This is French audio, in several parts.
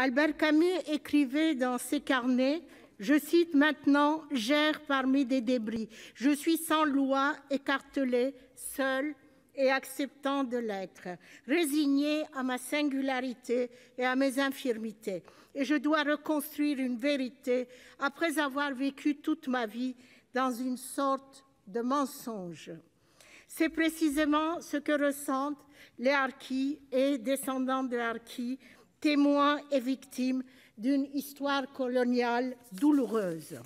Albert Camus écrivait dans ses carnets, je cite maintenant, « J'erre parmi des débris. Je suis sans loi, écartelé, seul et acceptant de l'être, résigné à ma singularité et à mes infirmités. Et je dois reconstruire une vérité après avoir vécu toute ma vie dans une sorte de mensonge. » C'est précisément ce que ressentent les harkis et descendants de harkis, témoins et victimes d'une histoire coloniale douloureuse.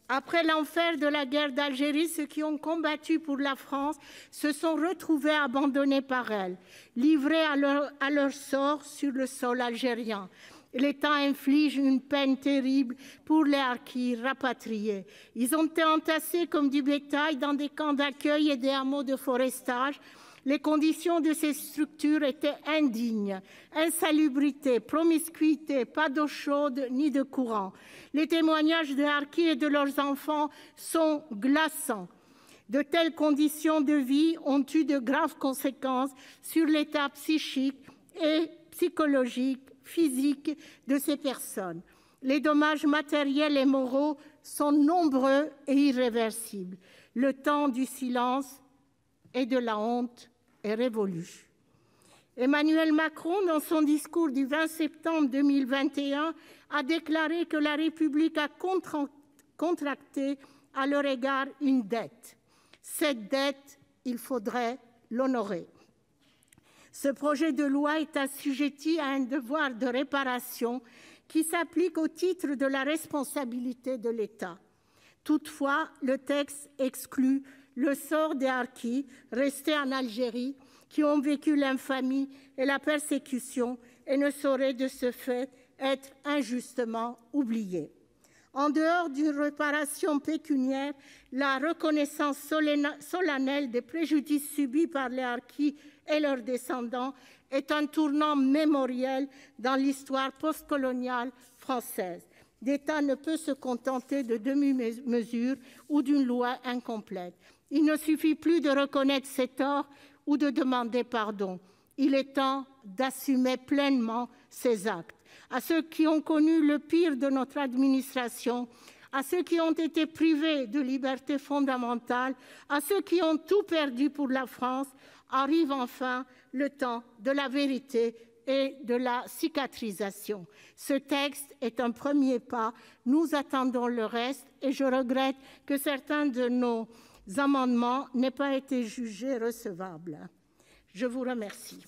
Après l'enfer de la guerre d'Algérie, ceux qui ont combattu pour la France se sont retrouvés abandonnés par elle, livrés à leur sort sur le sol algérien. L'État inflige une peine terrible pour les harkis rapatriés. Ils ont été entassés comme du bétail dans des camps d'accueil et des hameaux de forestage. Les conditions de ces structures étaient indignes. Insalubrité, promiscuité, pas d'eau chaude ni de courant. Les témoignages de harkis et de leurs enfants sont glaçants. De telles conditions de vie ont eu de graves conséquences sur l'état psychique et psychologique, physique de ces personnes. Les dommages matériels et moraux sont nombreux et irréversibles. Le temps du silence et de la honte est révolu. Emmanuel Macron, dans son discours du 20 septembre 2021, a déclaré que la République a contracté à leur égard une dette. Cette dette, il faudrait l'honorer. Ce projet de loi est assujetti à un devoir de réparation qui s'applique au titre de la responsabilité de l'État. Toutefois, le texte exclut le sort des harkis restés en Algérie qui ont vécu l'infamie et la persécution et ne saurait de ce fait être injustement oublié. En dehors d'une réparation pécuniaire, la reconnaissance solennelle des préjudices subis par les harkis et leurs descendants est un tournant mémoriel dans l'histoire postcoloniale française. L'État ne peut se contenter de demi-mesures ou d'une loi incomplète. Il ne suffit plus de reconnaître ses torts ou de demander pardon. Il est temps d'assumer pleinement ses actes. À ceux qui ont connu le pire de notre administration, à ceux qui ont été privés de libertés fondamentales, à ceux qui ont tout perdu pour la France, arrive enfin le temps de la vérité et de la cicatrisation. Ce texte est un premier pas. Nous attendons le reste et je regrette que certains de nos amendements n'aient pas été jugés recevables. Je vous remercie.